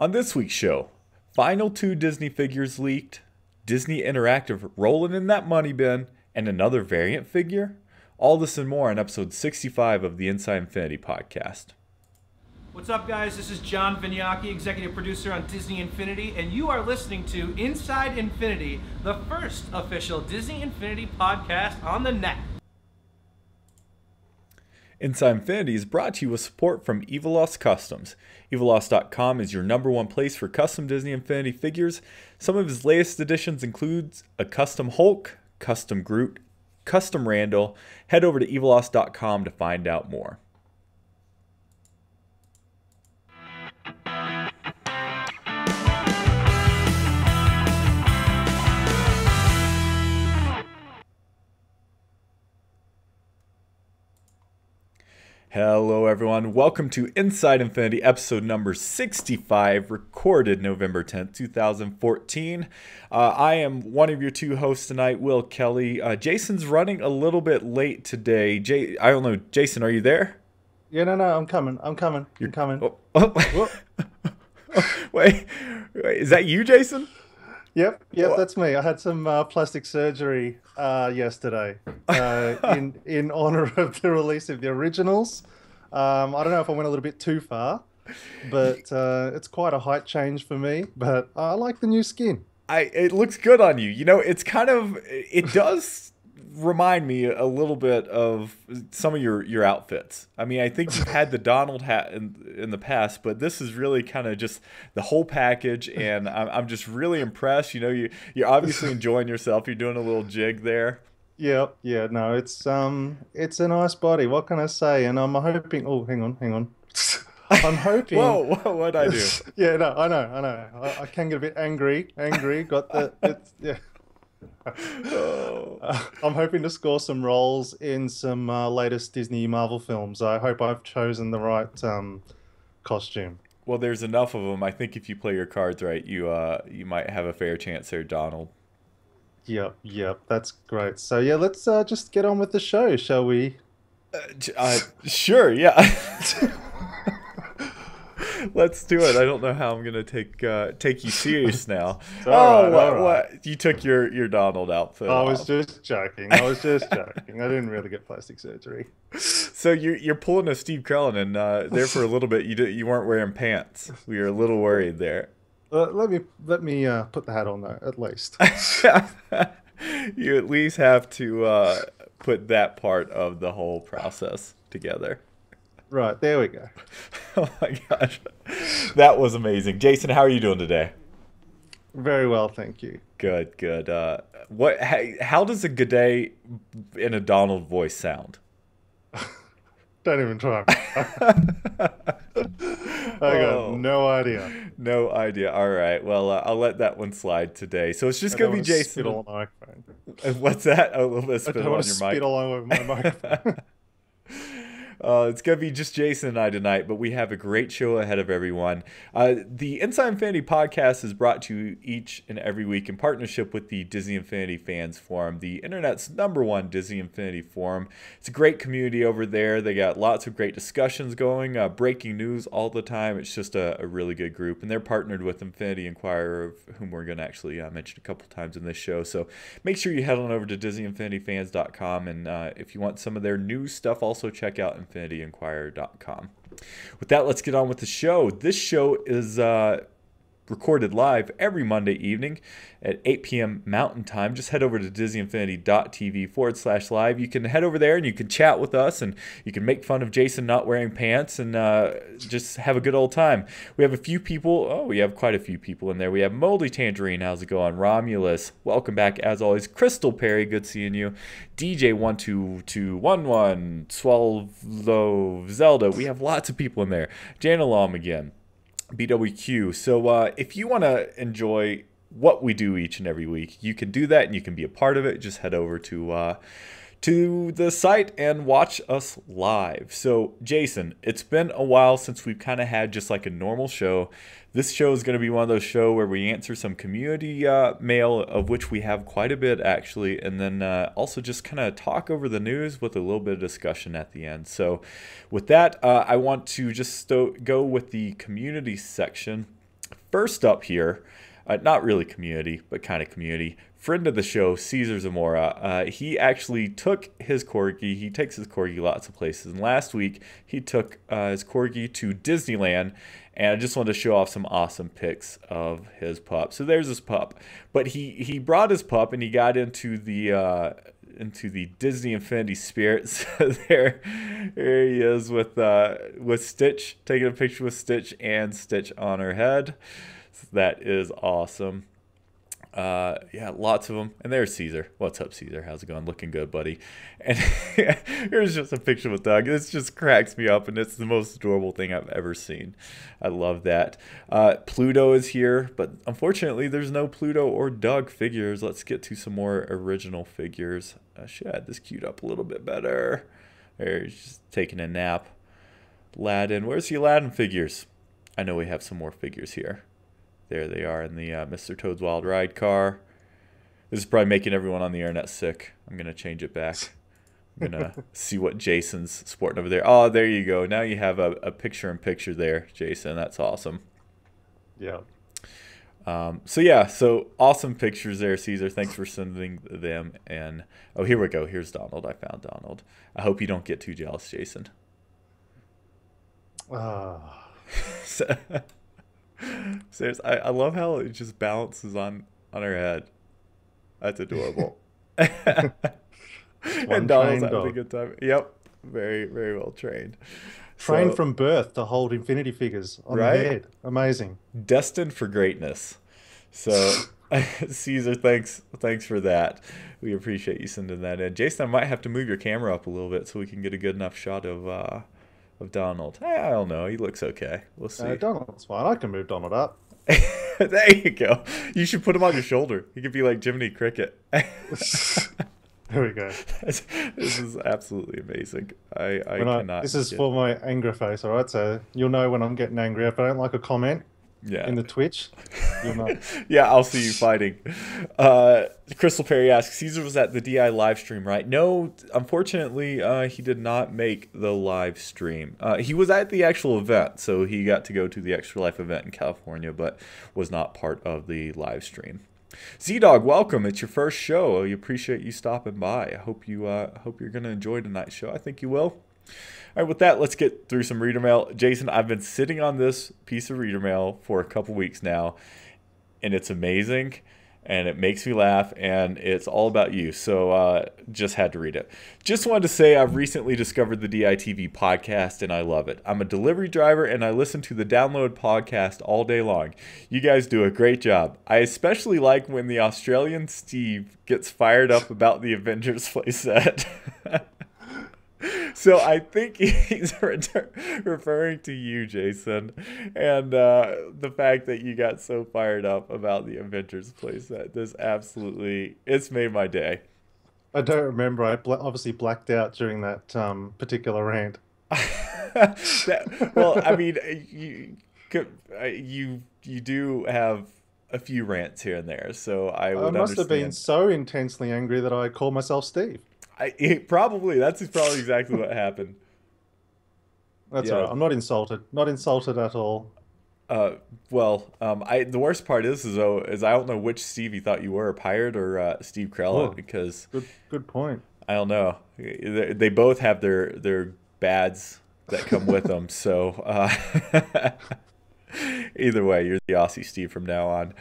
On this week's show, final two Disney figures leaked, Disney Interactive rolling in that money bin, and another variant figure. All this and more on episode 65 of the Inside Infinity podcast. What's up, guys? This is John Vignacchi, executive producer on Disney Infinity, and you are listening to Inside Infinity, the first official Disney Infinity podcast on the net. Inside Infinity is brought to you with support from Evilost Customs. Evilost.com is your #1 place for custom Disney Infinity figures. Some of his latest additions includes a custom Hulk, custom Groot, custom Randall. Head over to Evilost.com to find out more. Hello everyone, welcome to Inside Infinity episode number 65, recorded November 10th, 2014. I am one of your two hosts tonight, Will Kelly. Jason's running a little bit late today. I don't know, Jason, are you there? Yeah, no, I'm coming. I'm coming. Oh. Wait, is that you, Jason? Yep, that's me. I had some plastic surgery yesterday in honor of the release of the originals. I don't know if I went a little bit too far, but it's quite a height change for me. But I like the new skin. It looks good on you. You know, it does remind me a little bit of some of your outfits. I mean, I think you've had the Donald hat in the past, but this is really kind of just the whole package, and I'm just really impressed. You know, you're obviously enjoying yourself. You're doing a little jig there. Yeah, no, it's a nice body. What can I say? And I'm hoping. Oh, hang on. I'm hoping. Whoa, what'd I do? Yeah, no, I know. I can get a bit angry. Yeah. I'm hoping to score some roles in some latest Disney Marvel films. I hope I've chosen the right costume. Well, there's enough of them. I think if you play your cards right, you might have a fair chance there, Donald. Yep, that's great. So yeah, let's just get on with the show, shall we? Sure, yeah. Let's do it. I don't know how I'm gonna take you serious now. All right. What? You took your Donald outfit I off. was just joking. I didn't really get plastic surgery. So you're pulling a Steve Carell, and there for a little bit you weren't wearing pants. We were a little worried there. Let me put the hat on though, at least. You at least have to put that part of the whole process together. Right, there we go. Oh my gosh, that was amazing. Jason, how are you doing today? Very well, thank you. Good. How does a good day in a Donald voice sound? Don't even try. I got no idea. No idea. All right. Well, I'll let that one slide today. So it's just going to be Jason. Spit all on my microphone. What's that? A little bit of spit I don't on want your to mic. spit all over my microphone. It's going to be just Jason and I tonight, but we have a great show ahead of everyone. The Inside Infinity podcast is brought to you each and every week in partnership with the Disney Infinity Fans Forum, the internet's #1 Disney Infinity Forum. It's a great community over there. They got lots of great discussions going, breaking news all the time. It's just a really good group, and they're partnered with Infinity Inquirer, of whom we're going to actually mention a couple times in this show. So make sure you head on over to DisneyInfinityFans.com, and if you want some of their new stuff, also check out InfinityInquirer.com. With that, let's get on with the show. This show is recorded live every Monday evening at 8 p.m. Mountain Time. Just head over to DisneyInfinity.tv/live. You can head over there and you can chat with us, and you can make fun of Jason not wearing pants, and just have a good old time. We have a few people. Oh, we have quite a few people in there. We have Moldy Tangerine. How's it going? Romulus. Welcome back as always. Crystal Perry. Good seeing you. DJ12211. Swallow Zelda. We have lots of people in there. Jan Alam again. BWQ. So if you want to enjoy what we do each and every week, you can do that, and you can be a part of it. Just head over to the site and watch us live. So Jason, it's been a while since we've kind of had just like a normal show. This show is going to be one of those shows where we answer some community mail, of which we have quite a bit actually, and then also just kind of talk over the news with a little bit of discussion at the end. So with that, I want to just go with the community section. First up here, not really community, but kind of community, friend of the show, Caesar Zamora. He actually took his corgi. He takes his corgi lots of places. And last week, he took his corgi to Disneyland. And I just wanted to show off some awesome pics of his pup. So there's his pup. But he brought his pup and he got into the Disney Infinity spirit. So there he is with Stitch, taking a picture with Stitch and Stitch on her head. So that is awesome. Yeah, lots of them. And there's Caesar. What's up, Caesar? How's it going? Looking good, buddy. And here's just a picture with Doug. This just cracks me up, and it's the most adorable thing I've ever seen. I love that. Pluto is here, but unfortunately, there's no Pluto or Doug figures. Let's get to some more original figures. I should add this cute up a little bit better. There, he's just taking a nap. Aladdin. Where's the Aladdin figures? I know we have some more figures here. There they are in the Mr. Toad's Wild Ride car. This is probably making everyone on the internet sick. I'm going to change it back. I'm going to see what Jason's sporting over there. Oh, there you go. Now you have a picture-in-picture there, Jason. That's awesome. Yeah. So awesome pictures there, Caesar. Thanks for sending them. And oh, here we go. Here's Donald. I found Donald. I hope you don't get too jealous, Jason. Seriously, I love how it just balances on her head. That's adorable. And Donald's having a good time. Yep, very, very well trained. Trained from birth to hold Infinity figures on the head. Amazing. Destined for greatness. So, Caesar, thanks for that. We appreciate you sending that in. Jason, I might have to move your camera up a little bit so we can get a good enough shot of Donald. I don't know. He looks okay. We'll see. Donald's fine. I can move Donald up. There you go. You should put him on your shoulder. He could be like Jiminy Cricket. There we go. This is absolutely amazing. I cannot. This is for my anger face, all right? So you'll know when I'm getting angry. If I don't like a comment in the Twitch, you'll know. Yeah, I'll see you fighting. Crystal Perry asks, Caesar was at the DI live stream, right? No, unfortunately, he did not make the live stream. He was at the actual event, so he got to go to the Extra Life event in California, but was not part of the live stream. Z-Dog, welcome. It's your first show. We appreciate you stopping by. I hope you're going to enjoy tonight's show. I think you will. All right, with that, let's get through some reader mail. Jason, I've been sitting on this piece of reader mail for a couple weeks now, and it's amazing, and it makes me laugh, and it's all about you. So just had to read it. Just wanted to say I've recently discovered the DITV podcast, and I love it. I'm a delivery driver, and I listen to the Download podcast all day long. You guys do a great job. I especially like when the Australian Steve gets fired up about the Avengers playset. So I think he's referring to you, Jason, and the fact that you got so fired up about the Avengers playset. It's made my day. I don't remember. I obviously blacked out during that particular rant. Well, I mean, you do have a few rants here and there, so I would understand. I must have been so intensely angry that I called myself Steve. That's probably exactly what happened. That's all right. I'm not insulted. Not insulted at all. The worst part is I don't know which Steve you thought you were, Pirate or Steve Krella, because good point. I don't know. They both have their bads that come with them, so either way, you're the Aussie Steve from now on.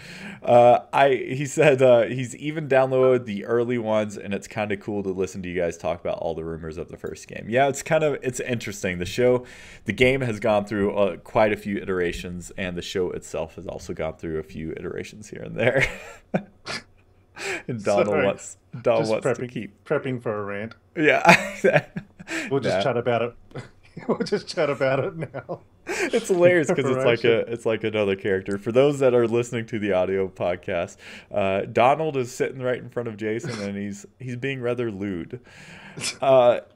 He said he's even downloaded the early ones, and it's kind of cool to listen to you guys talk about all the rumors of the first game. Yeah, it's interesting. The game has gone through quite a few iterations, and the show itself has also gone through a few iterations here and there. And Donald wants to keep prepping for a rant. Yeah, we'll just chat about it. We'll just chat about it now. It's hilarious because it's like another character. For those that are listening to the audio podcast, Donald is sitting right in front of Jason, and he's being rather lewd.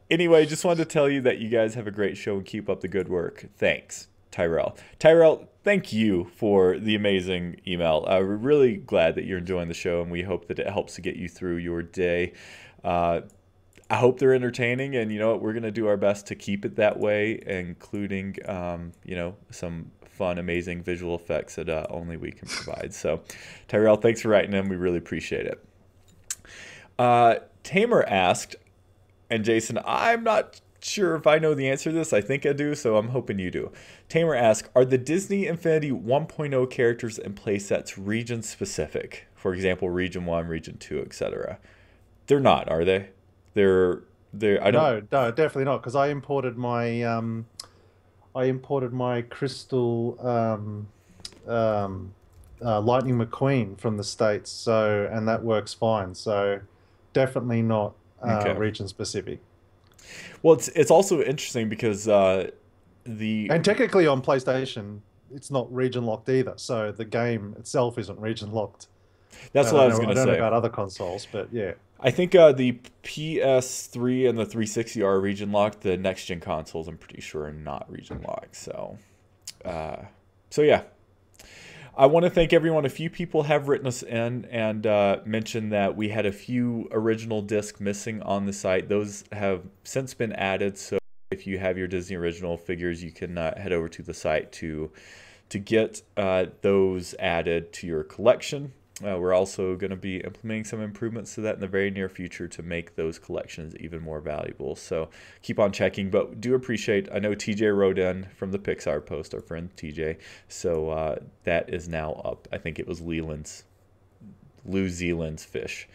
Anyway, just wanted to tell you that you guys have a great show and keep up the good work. Thanks, Tyrell. Tyrell, thank you for the amazing email. We're really glad that you're enjoying the show, and we hope that it helps to get you through your day. I hope they're entertaining, and you know what, we're gonna do our best to keep it that way, including you know, some fun, amazing visual effects that only we can provide. So, Tyrell, thanks for writing in. We really appreciate it. Tamer asked, and Jason, I'm not sure if I know the answer to this. I think I do, so I'm hoping you do. Tamer asked, are the Disney Infinity 1.0 characters and playsets region specific? For example, region 1, region 2, etc. They're not, are they? They're I don't. No, definitely not. Because I imported my Crystal Lightning McQueen from the States, so and that works fine. So definitely not Okay. region specific. Well, it's also interesting because the And technically on PlayStation, it's not region locked either. So the game itself isn't region locked. that's what I was gonna I don't know say. about other consoles, but yeah. I think the PS3 and the 360 are region locked. The next gen consoles, I'm pretty sure, are not region locked. So, so yeah. I want to thank everyone. A few people have written us in and mentioned that we had a few original discs missing on the site. Those have since been added. So if you have your Disney original figures, you can head over to the site to get those added to your collection. We're also going to be implementing some improvements to that in the very near future to make those collections even more valuable. So keep on checking, but do appreciate, I know TJ wrote in from the Pixar post, our friend TJ. So that is now up. I think it was New Zealand's fish.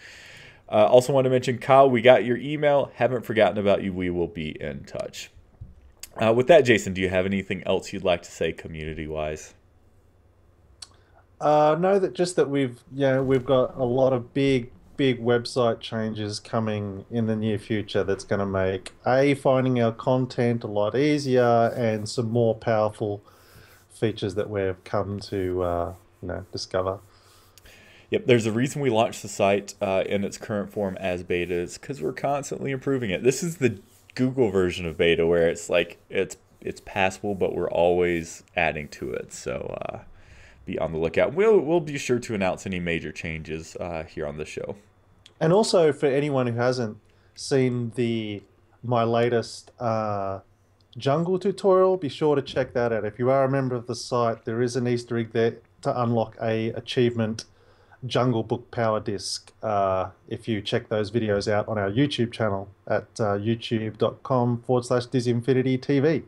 Also want to mention, Kyle, we got your email. Haven't forgotten about you. We will be in touch. With that, Jason, do you have anything else you'd like to say community-wise? No, that just that we've got a lot of big website changes coming in the near future that's going to make finding our content a lot easier and some more powerful features that we've come to discover. Yep, there's a reason we launched the site in its current form as beta. Is because we're constantly improving it. This is the Google version of beta where it's like it's passable, but we're always adding to it. So be on the lookout. We'll be sure to announce any major changes here on the show. And also for anyone who hasn't seen my latest jungle tutorial, be sure to check that out. If you are a member of the site, there is an Easter egg there to unlock a achievement Jungle Book Power Disc. If you check those videos out on our YouTube channel at youtube.com/DisneyInfinityTV.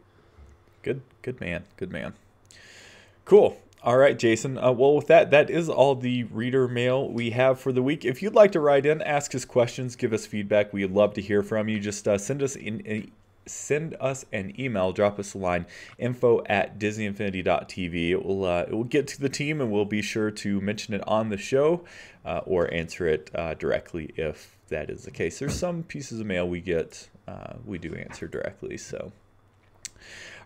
Good man. Cool. All right, Jason. Well, with that is all the reader mail we have for the week. If you'd like to write in, ask us questions, give us feedback, we'd love to hear from you. Just send us an email, drop us a line, info@disneyinfinity.tv. It will get to the team, and we'll be sure to mention it on the show or answer it directly if that is the case. There's some pieces of mail we get we do answer directly. So,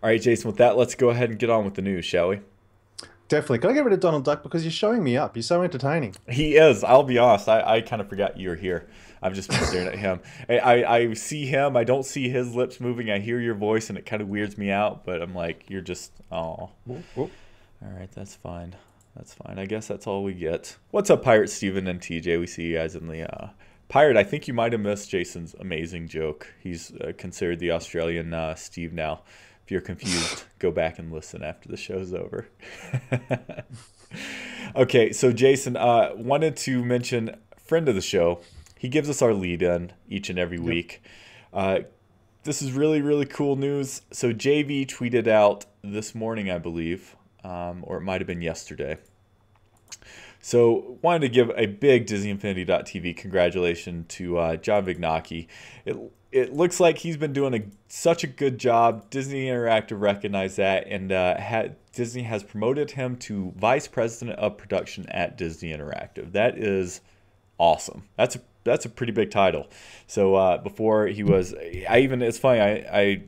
all right, Jason. With that, let's go ahead and get on with the news, shall we? Definitely. Can I get rid of Donald Duck because you're showing me up? You're so entertaining. He is. I'll be honest. I kind of forgot you were here. I've just been staring at him. I see him. I don't see his lips moving. I hear your voice, and it kind of weirds me out. But I'm like, you're just, oh. All right, that's fine. That's fine. I guess that's all we get. What's up, Pirate Steven and TJ? We see you guys in the Pirate. I think you might have missed Jason's amazing joke. He's considered the Australian Steve now. If you're confused, go back and listen after the show's over. Okay, so Jason, wanted to mention friend of the show. He gives us our lead in each and every week. This is really, really cool news. So JV tweeted out this morning, I believe, or it might have been yesterday. So wanted to give a big DisneyInfinity.tv congratulations to John Vignacchi. It looks like he's been doing such a good job. Disney Interactive recognized that, and Disney has promoted him to Vice President of Production at Disney Interactive. That is awesome. That's a pretty big title. So before he was, it's funny, I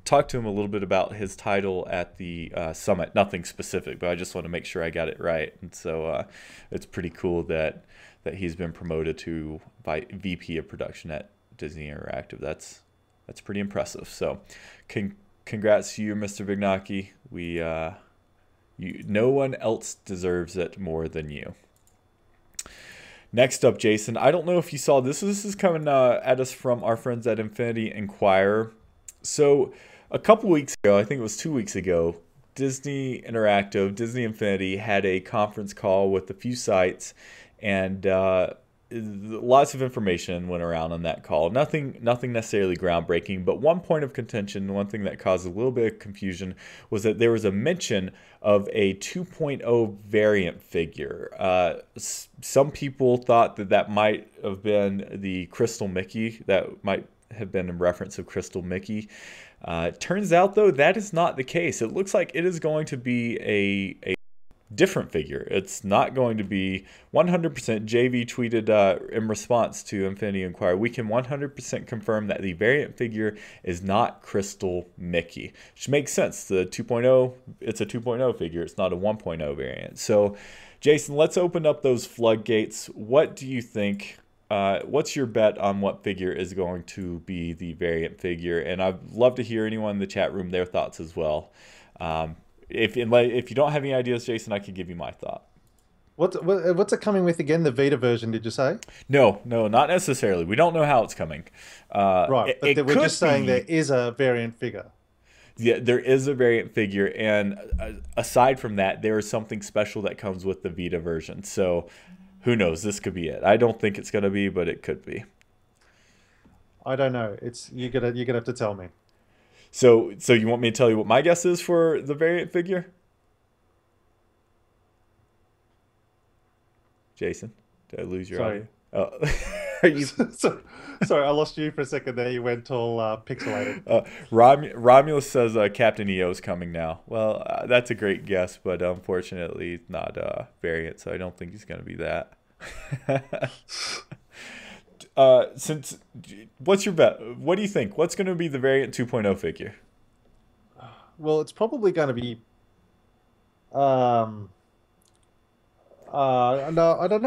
talked to him a little bit about his title at the summit. Nothing specific, but I just want to make sure I got it right. And so it's pretty cool that he's been promoted to VP of Production at Disney Interactive. That's pretty impressive. So congrats to you, Mr. Vignacchi. No one else deserves it more than you. Next up, Jason, I don't know if you saw this. This is coming at us from our friends at Infinity Inquirer. So a couple weeks ago, I think it was 2 weeks ago, Disney Interactive, Disney Infinity had a conference call with a few sites, and lots of information went around on that call. Nothing necessarily groundbreaking, but one point of contention, one thing that caused a little bit of confusion, was that there was a mention of a 2.0 variant figure. Some people thought that might have been the Crystal Mickey. That might have been in reference of Crystal Mickey. Turns out, though, that is not the case. It looks like it is going to be a different figure. It's not going to be 100%. JV tweeted in response to Infinity Inquiry, we can 100% confirm that the variant figure is not Crystal Mickey, which makes sense. The 2.0, it's a 2.0 figure. It's not a 1.0 variant. So, Jason, let's open up those floodgates. What do you think? What's your bet on what figure is going to be the variant figure? And I'd love to hear anyone in the chat room, their thoughts as well. If you don't have any ideas, Jason, I could give you my thought. What's it coming with again? The Vita version, did you say? No, not necessarily. We don't know how it's coming. Right, but we're just saying there is a variant figure. Yeah, there is a variant figure, and aside from that, there is something special that comes with the Vita version. So who knows? This could be it. I don't think it's going to be, but it could be. I don't know. You're gonna have to tell me. So you want me to tell you what my guess is for the variant figure? Jason, did I lose your audio? Oh. Are you... Sorry, I lost you for a second there. You went all pixelated. Romulus says Captain EO is coming now. Well, that's a great guess, but unfortunately not variant, so I don't think he's going to be that. What's your bet? What do you think? What's going to be the variant 2.0 figure? Well, it's probably going to be no, I don't know. I don't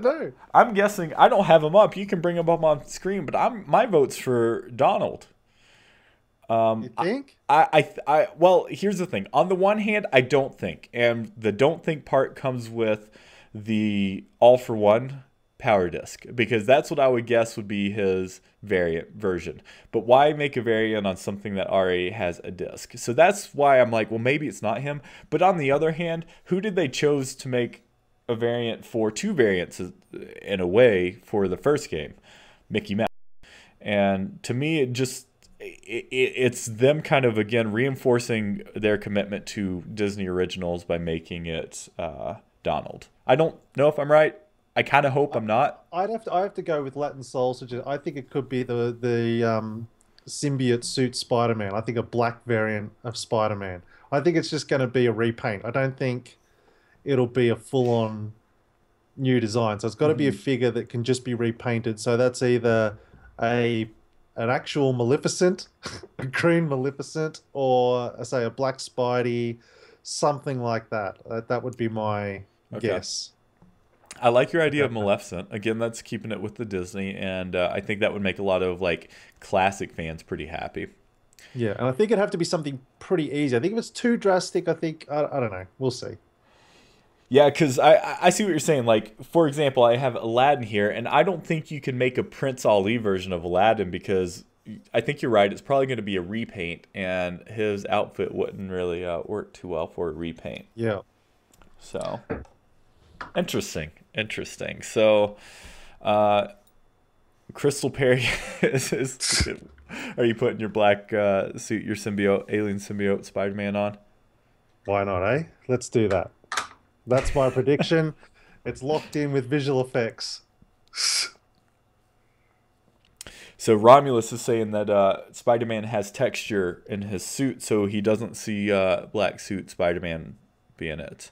know. I'm guessing. I don't have them up. You can bring them up on screen, but my vote's for Donald. You think? Well, here's the thing. On the one hand, I don't think, and the don't think part comes with the All for One power disc, because that's what I would guess would be his variant version. But why make a variant on something that already has a disc? So that's why I'm like, well, maybe it's not him. But on the other hand, who did they chose to make a variant for? Two variants in a way for the first game, Mickey Mouse. And to me, it's them kind of again reinforcing their commitment to Disney originals by making it Donald. I don't know if I'm right. I kind of hope I'm not. I have to go with Latin Soul. I think it could be the symbiote suit Spider-Man. I think a black variant of Spider-Man. I think it's just going to be a repaint. I don't think it'll be a full-on new design. So it's got to be a figure that can just be repainted. So that's either an actual Maleficent, a green Maleficent, or say a black Spidey, something like that. That would be my guess. I like your idea of Maleficent. Again, that's keeping it with the Disney, and I think that would make a lot of like classic fans pretty happy. Yeah, and I think it'd have to be something pretty easy. I think if it's too drastic, I don't know. We'll see. Yeah, because I see what you're saying. Like, for example, I have Aladdin here, and I don't think you can make a Prince Ali version of Aladdin because I think you're right. It's probably going to be a repaint, and his outfit wouldn't really work too well for a repaint. Yeah. So, interesting. So, Crystal Perry are you putting your black suit, your alien symbiote Spider-Man on? Why not, eh? Let's do that. That's my prediction. It's locked in with visual effects. So Romulus is saying that Spider-Man has texture in his suit, so he doesn't see black suit Spider-Man being it.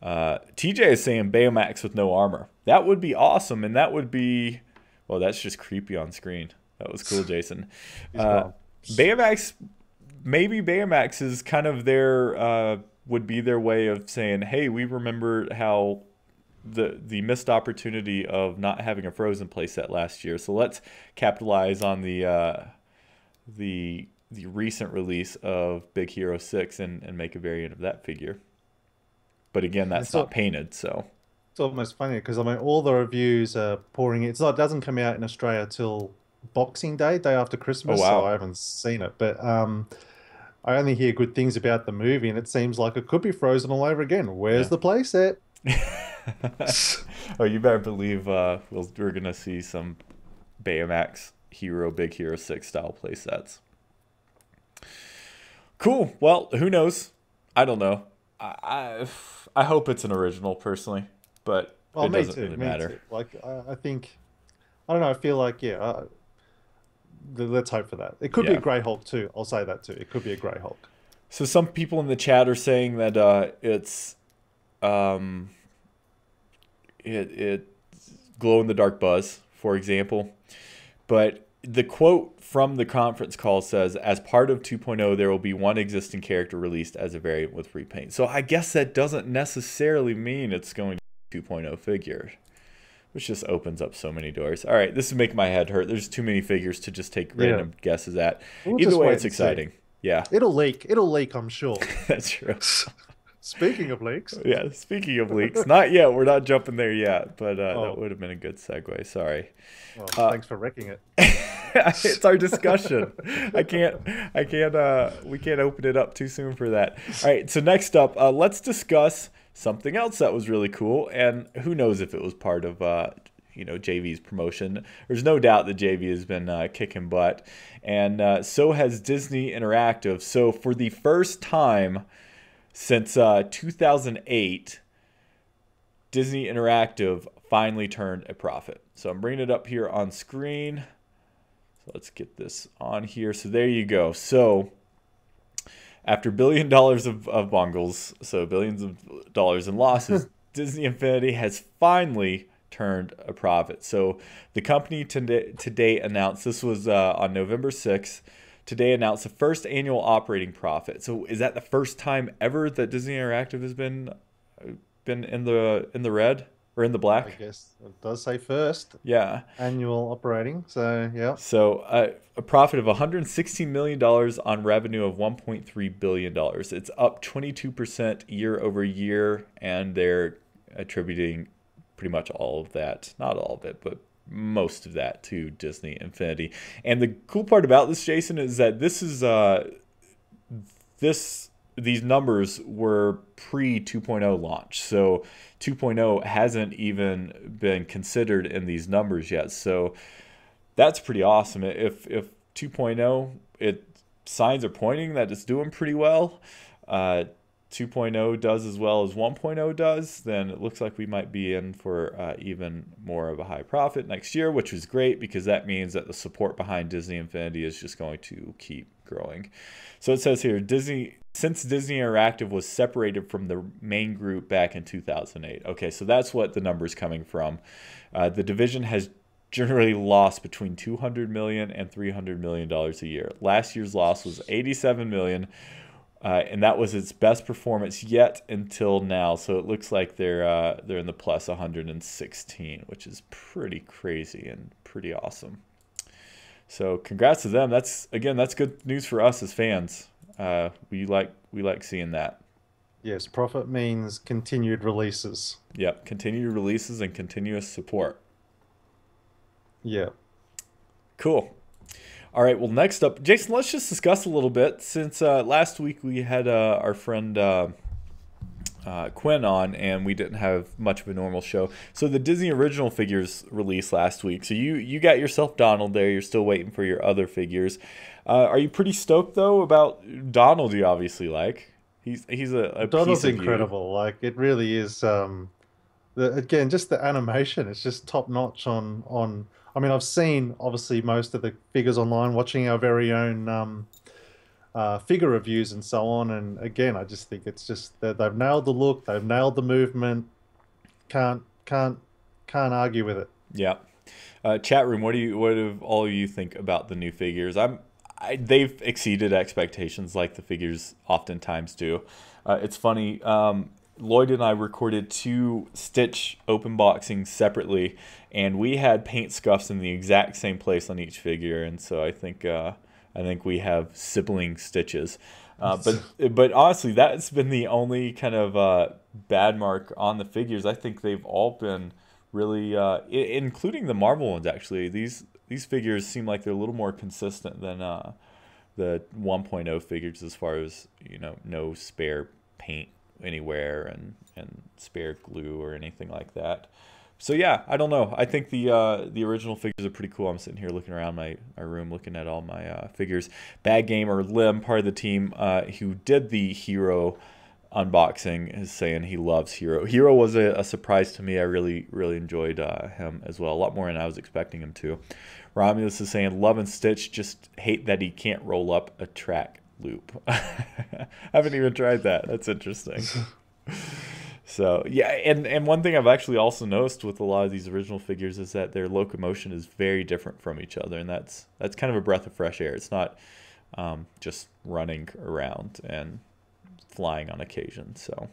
TJ is saying Baymax with no armor. That would be awesome, and that would be... Well, that's just creepy on screen. That was cool, Jason. Baymax... Maybe Baymax is kind of their... would be their way of saying, hey, we remember how the missed opportunity of not having a Frozen playset last year, so let's capitalize on the recent release of Big Hero 6 and make a variant of that figure. But again, that's not painted, so... It's almost funny because I mean all the reviews are pouring in. It's not, it doesn't come out in Australia till Boxing Day, day after Oh Christmas, so I wow. haven't seen it. But I only hear good things about the movie, and it seems like it could be Frozen all over again. Where's Yeah. the playset? Oh, you better believe we're gonna see some Baymax Hero Big Hero 6 style playsets. Cool. Well, who knows? I don't know. I hope it's an original personally, but Well, it me doesn't too, really me matter. too. Like I think I don't know. I feel like yeah. Let's hope for that. It could be a Yeah. Grey Hulk too. I'll say that too. It could be a Grey Hulk. So some people in the chat are saying that it's um it glow in the dark buzz, for example. But the quote from the conference call says, as part of 2.0, there will be one existing character released as a variant with repaint. So I guess that doesn't necessarily mean it's going to be 2.0 figure, which just opens up so many doors. All right, this is making my head hurt. There's too many figures to just take Yeah, random guesses at. we'll Either just way, wait it's and see. exciting. Yeah, It'll leak. It'll leak, I'm sure. that's true. Speaking of leaks, Yeah, speaking of leaks, not yet. We're not jumping there yet, but that oh, would have been a good segue. Sorry. well, Uh, thanks for wrecking it. it's our discussion. We can't open it up too soon for that. All right, so next up, let's discuss something else that was really cool, and who knows if it was part of JV's promotion. There's no doubt that JV has been kicking butt, and so has Disney Interactive. So for the first time since 2008, Disney Interactive finally turned a profit. So I'm bringing it up here on screen. So let's get this on here. So there you go. So after $1 billion of bungles, so billions of dollars in losses, Disney Infinity has finally turned a profit. So the company today announced, this was on November 6th, today announced the first annual operating profit. So is that the first time ever that Disney Interactive has been in the red or in the I black? guess it does say first Yeah. annual operating. So yeah, So a profit of $116 million on revenue of $1.3 billion. It's up 22% year over year, and they're attributing pretty much all of that, not all of it, but most of that to Disney Infinity. And the cool part about this, Jason, is that these numbers were pre 2.0 launch. So 2.0 hasn't even been considered in these numbers yet. So that's pretty awesome. If 2.0, signs are pointing that it's doing pretty well. 2.0 does as well as 1.0 does, then it looks like we might be in for even more of a high profit next year, which is great because that means that the support behind Disney Infinity is just going to keep growing. So it says here, since Disney Interactive was separated from the main group back in 2008. Okay, so that's what the number's coming from. The division has generally lost between $200 million and $300 million a year. Last year's loss was $87 million. And that was its best performance yet until now. So it looks like they're in the plus 116, which is pretty crazy and pretty awesome. So congrats to them. That's good news for us as fans. We like seeing that. yes, profit means continued releases. Yep, continued releases and continuous support. Yeah. Cool. All right, well, next up, Jason, let's just discuss a little bit. Since last week we had our friend Quinn on, and we didn't have much of a normal show. So the Disney original figures released last week. So you got yourself Donald there. You're still waiting for your other figures. Are you pretty stoked, though, about Donald? You obviously like. He's a Donald's piece of you. incredible. Like it really is. Again, just the animation. It's just top notch on. I mean, I've seen obviously most of the figures online, watching our very own figure reviews and so on. And again, I just think it's just that they've nailed the look, they've nailed the movement. Can't argue with it. Yeah. Chat room, what do all of you think about the new figures? They've exceeded expectations like the figures oftentimes do. It's funny. Lloyd and I recorded 2 Stitch open boxings separately, and we had paint scuffs in the exact same place on each figure, and so I think we have sibling Stitches. But honestly, that's been the only kind of bad mark on the figures. I think they've all been really, including the Marvel ones. Actually, these figures seem like they're a little more consistent than the 1.0 figures, as far as no spare paint anywhere and spare glue or anything like that. So yeah, I don't know. I think the original figures are pretty cool. I'm sitting here looking around my room, looking at all my figures. Bad Gamer Lim, part of the team who did the Hero unboxing, is saying he loves Hero. Hero was a surprise to me. I really enjoyed him as well. A lot more than I was expecting him to. Romulus is saying love and Stitch, just hate that he can't roll up a track loop. I haven't even tried that. That's interesting. So yeah, and one thing I've actually also noticed with a lot of these original figures is that their locomotion is very different from each other, and that's kind of a breath of fresh air. It's not just running around and flying on occasion. So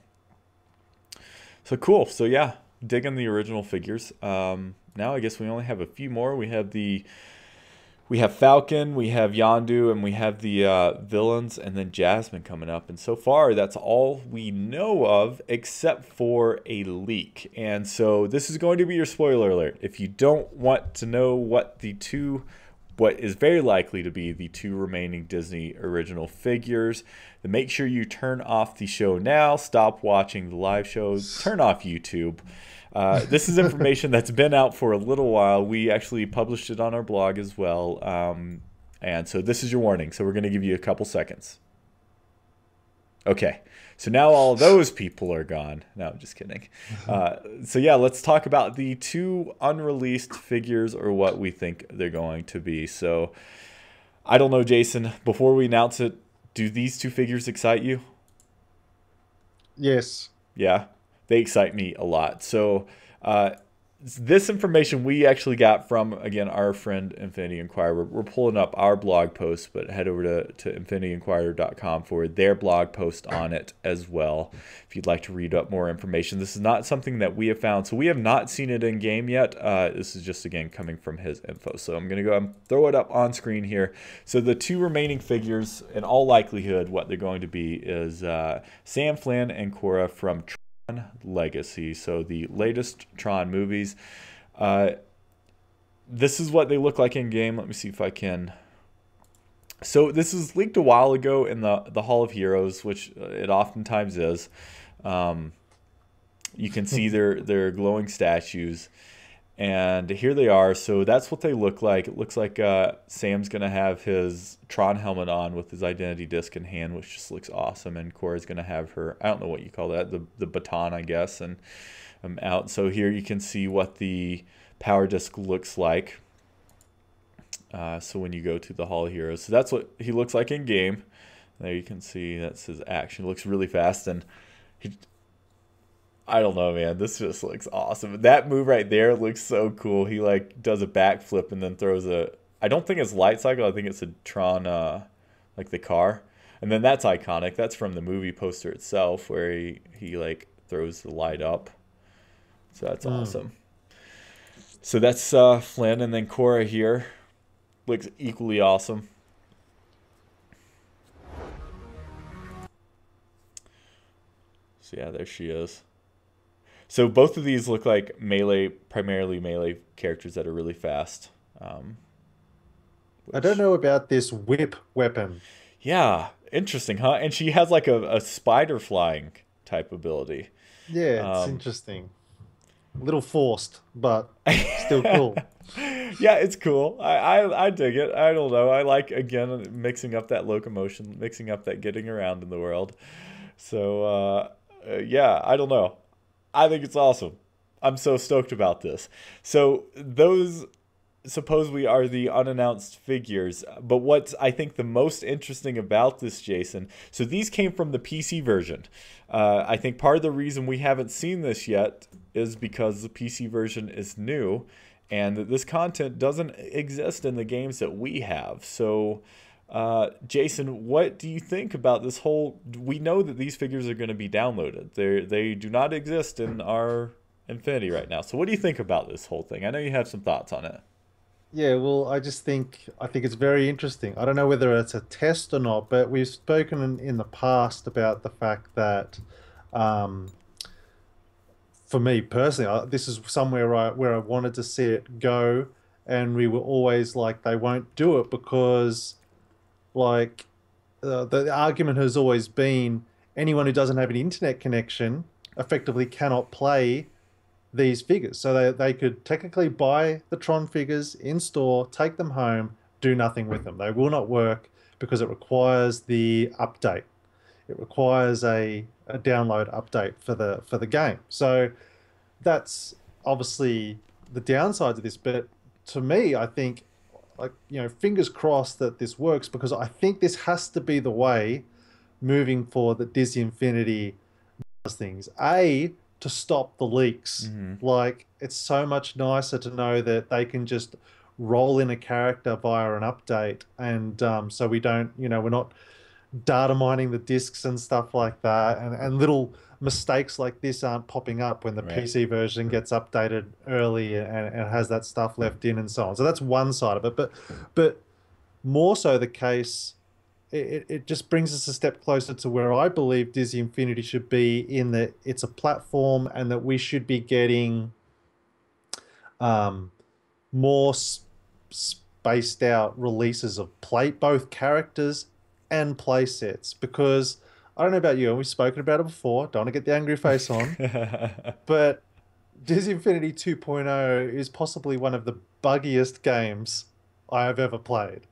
cool. So yeah, digging the original figures. Now I guess we only have a few more. We have Falcon, we have Yondu, and we have the villains, and then Jasmine coming up. And so far, that's all we know of, except for a leak. And so this is going to be your spoiler alert. If you don't want to know what is very likely to be the two remaining Disney original figures, then make sure you turn off the show now, stop watching the live shows, turn off YouTube. This is information that's been out for a little while. We actually published it on our blog as well. And so this is your warning. So we're going to give you a couple seconds. Okay. So now all those people are gone. No, I'm just kidding. So yeah, let's talk about the two unreleased figures, or what we think they're going to be. So I don't know, Jason, before we announce it, do these two figures excite you? Yes. Yeah. They excite me a lot. So this information we actually got from, again, our friend Infinity Inquirer. We're pulling up our blog post, but head over to infinityinquirer.com for their blog post on it as well if you'd like to read up more information. This is not something that we have found, so we have not seen it in game yet. This is just, again, coming from his info. So I'm going to go and throw it up on screen here. So the two remaining figures, in all likelihood, what they're going to be is Sam, Flynn, and Korra from Tron Legacy, so the latest Tron movies. This is what they look like in game. Let me see if I can. So this was leaked a while ago in the Hall of Heroes, which it oftentimes is. You can see their glowing statues, and here they are. So that's what they look like. It looks like Sam's gonna have his Tron helmet on with his identity disc in hand, which just looks awesome. And Korra's gonna have her, I don't know what you call that, the baton, I guess, and out. So here you can see what the power disc looks like. So when you go to the Hall of Heroes, so that's what he looks like in game. There you can see that's his action. It looks really fast, and I don't know, man. This just looks awesome. That move right there looks so cool. He like does a backflip and then throws a, I don't think it's light cycle. I think it's a Tron, like the car. And then that's iconic. That's from the movie poster itself, where he like throws the light up. So that's awesome. So that's Flynn, and then Korra here looks equally awesome. So yeah, there she is. So both of these look like primarily melee characters that are really fast. I don't know about this whip weapon. Yeah, interesting, huh? And she has like a spider flying type ability. Yeah, it's interesting. A little forced, but still cool. Yeah, it's cool. I dig it. I don't know. I like, again, mixing up that locomotion, mixing up that getting around in the world. So, yeah, I don't know. I think it's awesome. I'm so stoked about this. So those supposedly are the unannounced figures. But what's, I think, the most interesting about this, Jason, so these came from the PC version. I think part of the reason we haven't seen this yet is because the PC version is new and that this content doesn't exist in the games that we have. So Jason, what do you think about this whole, we know that these figures are going to be downloaded. They do not exist in our Infinity right now. So what do you think about this whole thing? I know you have some thoughts on it. Yeah, well, I think it's very interesting. I don't know whether it's a test or not, but we've spoken in the past about the fact that, um, for me personally, this is somewhere where I wanted to see it go, and we were always like they won't do it because like the argument has always been anyone who doesn't have an internet connection effectively cannot play these figures. So they could technically buy the Tron figures in store, take them home, do nothing with them. They will not work because it requires the update. It requires a download update for the game. So that's obviously the downside of this. But to me, I think, like, fingers crossed that this works, because I think this has to be the way moving forward that Disney Infinity does things. To stop the leaks. Hmm. Like, it's so much nicer to know that they can just roll in a character via an update, and so we don't, we're not data mining the discs and stuff like that, and little mistakes like this aren't popping up when the Right. PC version gets updated early and has that stuff left in and so on. So that's one side of it, but more so the case, it just brings us a step closer to where I believe Disney Infinity should be, in that it's a platform and that we should be getting um, more spaced out releases of both characters and play sets. Because I don't know about you, and we've spoken about it before, don't want to get the angry face on, but Disney Infinity 2.0 is possibly one of the buggiest games I have ever played.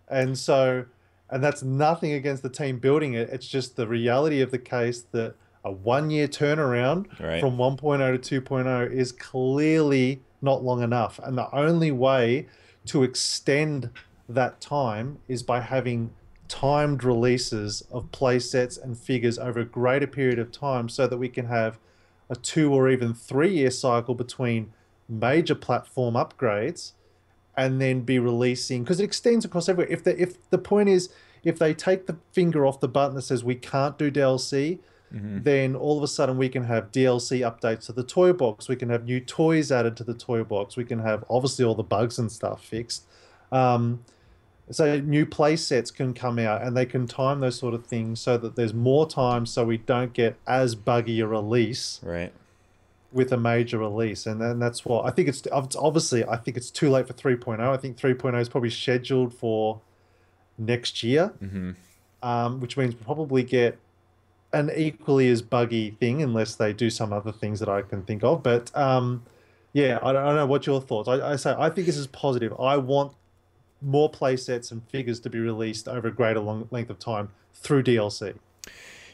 And so, and that's nothing against the team building it. It's just the reality of the case that a 1 year turnaround Right. from 1.0 to 2.0 is clearly not long enough. And the only way to extend that time is by having timed releases of play sets and figures over a greater period of time, so that we can have a 2 or even 3 year cycle between major platform upgrades, and then be releasing, because it extends across everywhere. If the point is, if they take the finger off the button that says we can't do DLC, Hmm. then all of a sudden we can have DLC updates to the toy box. We can have new toys added to the toy box. We can have obviously all the bugs and stuff fixed. Um, so new play sets can come out, and they can time those sort of things so that there's more time, so we don't get as buggy a release Right. with a major release. And then that's what I think. It's obviously, I think it's too late for 3.0. I think 3.0 is probably scheduled for next year, Hmm. which means we'll probably get an equally as buggy thing, unless they do some other things that I can think of. But yeah, I don't know what your thoughts. I say I think this is positive. I want more play sets and figures to be released over a greater length of time through DLC.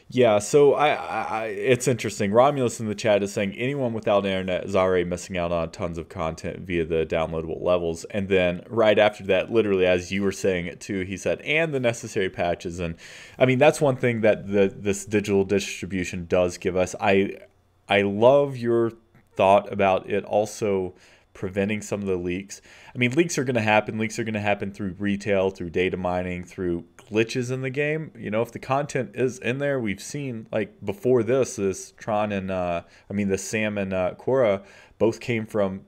Yeah, so it's interesting. Romulus in the chat is saying anyone without internet is already missing out on tons of content via the downloadable levels. And then right after that, literally as you were saying it too, he said, and the necessary patches. And I mean, that's one thing that this digital distribution does give us. I love your thought about it also preventing some of the leaks. I mean, leaks are going to happen. Leaks are going to happen through retail, through data mining, through glitches in the game. You know, if the content is in there, we've seen like before this Tron and the Sam and Korra both came from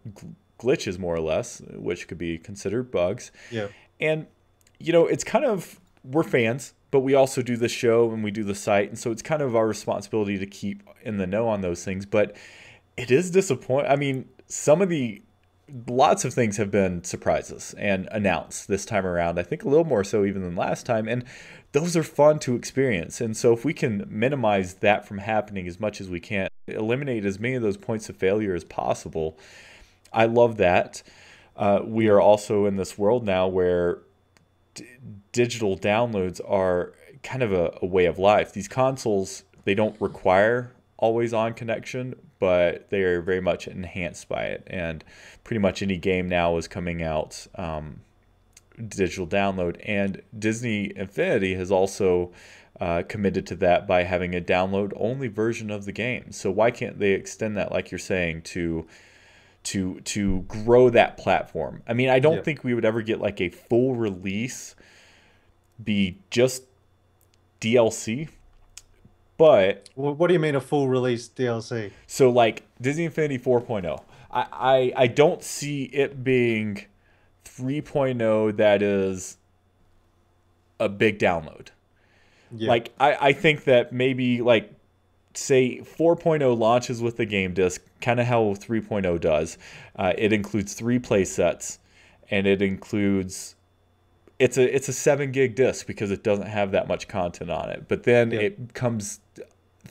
glitches more or less, which could be considered bugs. Yeah. And it's kind of, we're fans, but we also do the show and we do the site, and so it's kind of our responsibility to keep in the know on those things. But it is disappointing. I mean, lots of things have been surprises and announced this time around. I think a little more so even than last time. And those are fun to experience. And so if we can minimize that from happening as much as we can, eliminate as many of those points of failure as possible, I love that. We are also in this world now where digital downloads are kind of a way of life. These consoles, they don't require always on connection, but they are very much enhanced by it. And pretty much any game now is coming out digital download. And Disney Infinity has also committed to that by having a download only version of the game. So why can't they extend that, like you're saying, to grow that platform? I mean, I don't Yeah. think we would ever get like a full release be just DLC, but What do you mean a full release DLC? so like Disney Infinity 4.0, I don't see it being 3.0 that is a big download. Yeah. Like, I think that maybe, like, say 4.0 launches with the game disc, kind of how 3.0 does. It includes 3 play sets, and it includes it's a 7 gig disc because it doesn't have that much content on it. But then it comes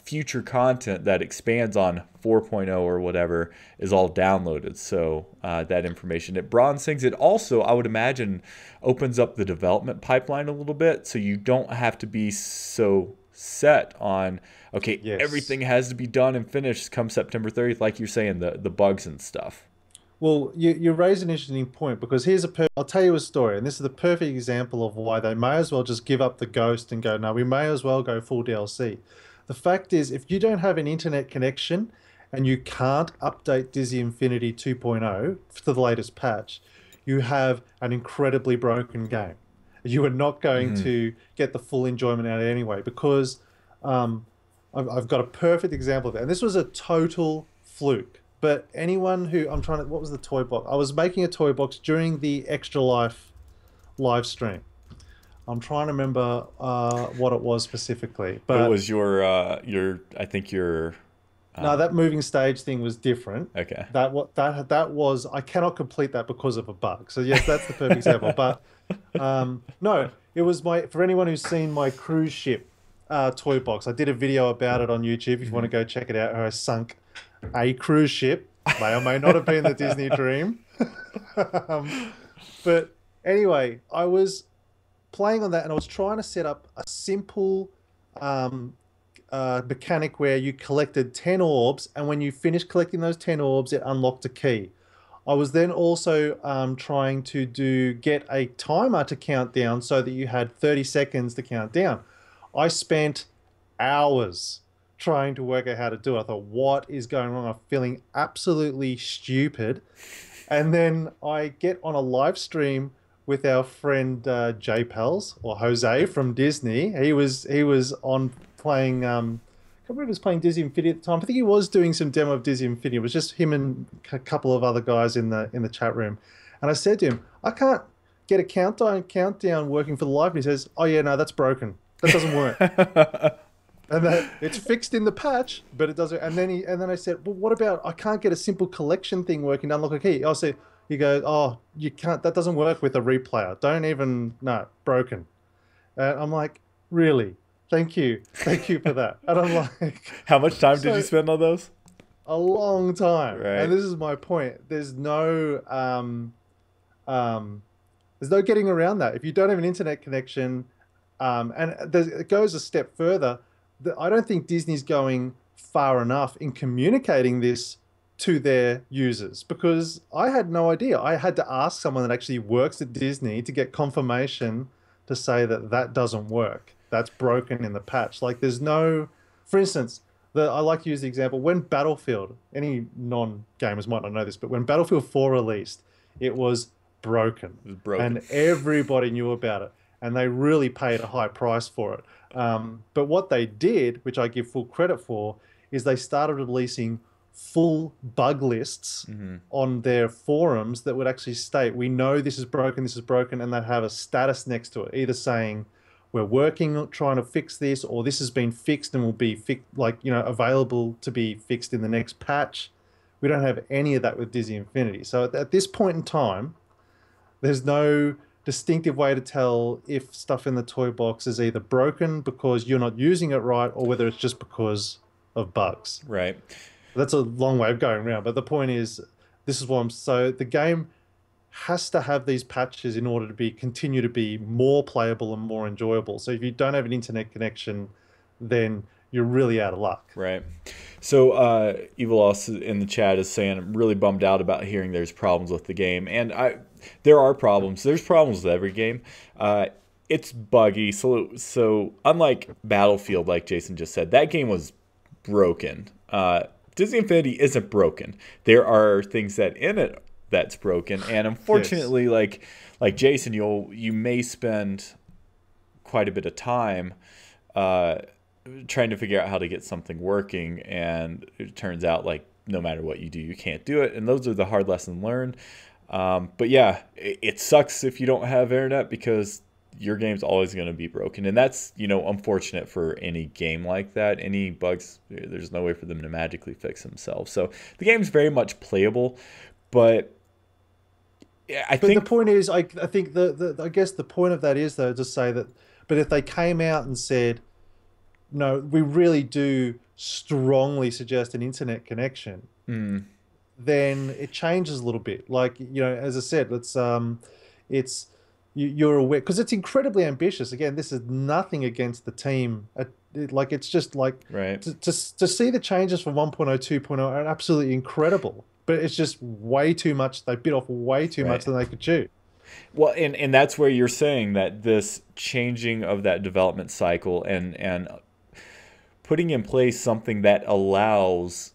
future content that expands on 4.0 or whatever is all downloaded. So that information, it broadens things. It also, I would imagine, opens up the development pipeline a little bit, so you don't have to be so set on, okay, everything has to be done and finished come September 30th, like you're saying, the bugs and stuff. Well, you raise an interesting point, because I'll tell you a story, and this is the perfect example of why they may as well just give up the ghost and go, no, we may as well go full DLC. The fact is, if you don't have an internet connection and you can't update Disney Infinity 2.0 to the latest patch, you have an incredibly broken game. You are not going to get the full enjoyment out of it anyway, because I've got a perfect example of it. And this was a total fluke. But anyone who, what was the toy box? I was making a toy box during the Extra Life live stream. I'm trying to remember what it was specifically. But it was I think your... no, that moving stage thing was different. Okay. That was, I cannot complete that because of a bug. So yes, that's the perfect example. But no, it was for anyone who's seen my cruise ship toy box, I did a video about it on YouTube if you want to go check it out. How I sunk a cruise ship. May or may not have been the Disney dream. But anyway, I was playing on that, and I was trying to set up a simple mechanic where you collected 10 orbs, and when you finished collecting those 10 orbs, it unlocked a key. I was then also trying to get a timer to count down so that you had 30 seconds to count down. I spent hours trying to work out how to do it. I thought, what is going wrong? I'm feeling absolutely stupid. And then I get on a live stream with our friend Jay Pels, or Jose from Disney. He was on playing, I can't remember if he was playing Disney Infinity at the time. I think he was doing some demo of Disney Infinity. It was just him and a couple of other guys in the chat room. And I said to him, I can't get a countdown working for the live. And he says, oh yeah, no, that's broken. That doesn't work. And that it's fixed in the patch, but it doesn't. And then I said, well, what about, I can't get a simple collection thing working to unlock a key. I'll say, he goes, oh, you can't, that doesn't work with a replayer. Don't even, no, broken. And I'm like, really? Thank you for that. And I'm like, how much time did you spend on those? A long time. Right. And this is my point. There's no getting around that. If you don't have an internet connection, it goes a step further. I don't think Disney's going far enough in communicating this to their users, because I had no idea. I had to ask someone that actually works at Disney to get confirmation to say that doesn't work. That's broken in the patch. Like, there's no, for instance, I like to use the example when Battlefield, any non-gamers might not know this, but when Battlefield 4 released, it was broken. It was broken. And everybody knew about it. And they really paid a high price for it. But what they did, which I give full credit for, is they started releasing full bug lists on their forums that would actually state, we know this is broken, and they'd have a status next to it, either saying, we're working trying to fix this, or this has been fixed and will be available to be fixed in the next patch. We don't have any of that with Disney Infinity. So at this point in time, there's no distinctive way to tell if stuff in the toy box is either broken because you're not using it right, or whether it's just because of bugs. Right. That's a long way of going around, but the point is, so the game has to have these patches in order to continue to be more playable and more enjoyable. So if you don't have an internet connection, then you're really out of luck. Right. So Evil Loss in the chat is saying, I'm really bummed out about hearing there's problems with the game. And there are problems. There's problems with every game. It's buggy. So unlike Battlefield, like Jason just said, that game was broken. Disney Infinity isn't broken. There are things that in it that's broken. And unfortunately, yes, like Jason, you may spend quite a bit of time trying to figure out how to get something working, and it turns out like no matter what you do, you can't do it. And those are the hard lessons learned. But yeah, it sucks if you don't have internet because your game's always going to be broken. And that's, unfortunate for any game like that. Any bugs, there's no way for them to magically fix themselves. So the game's very much playable, but I think the point is, I think I guess the point of that is though to say that, but if they came out and said, no, we really do strongly suggest an internet connection, then it changes a little bit. Like, as I said, it's you're aware because it's incredibly ambitious. Again, this is nothing against the team. It's just like right. to see the changes from 1.0 2.0 are absolutely incredible. But it's just way too much. They bit off way too much than they could chew. Well, and that's where you're saying that this changing of that development cycle and putting in place something that allows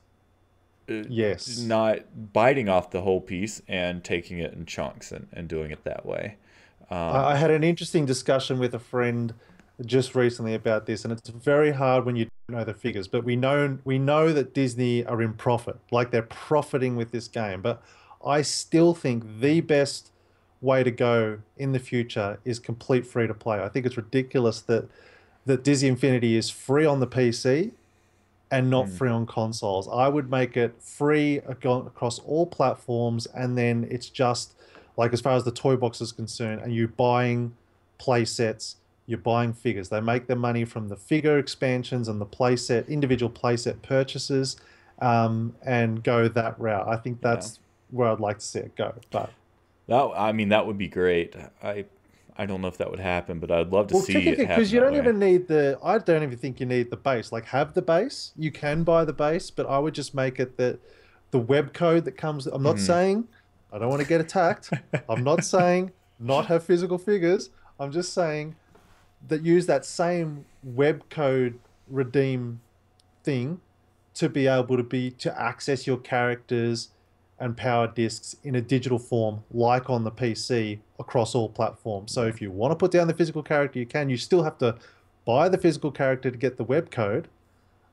not biting off the whole piece and taking it in chunks and doing it that way. I had an interesting discussion with a friend just recently about this, and it's very hard when you don't know the figures, but we know that Disney are in profit, like they're profiting with this game. But I still think the best way to go in the future is complete free to play. I think it's ridiculous that Disney Infinity is free on the PC and not free on consoles. I would make it free across all platforms, and then it's just like, as far as the toy box is concerned, and you're buying play sets, you're buying figures. They make their money from the figure expansions and the playset, individual playset purchases, and go that route. I think that's where I'd like to see it go. But that would be great. I don't know if that would happen, but I'd love to see it happen. Because you don't even need I don't even think you need the base. Like, have the base. You can buy the base, but I would just make it that the web code that comes. I'm not saying, I don't want to get attacked. I'm not saying not have physical figures. I'm just saying that use that same web code redeem thing to be able to access your characters and power discs in a digital form, like on the PC, across all platforms. So if you want to put down the physical character, you can. You still have to buy the physical character to get the web code,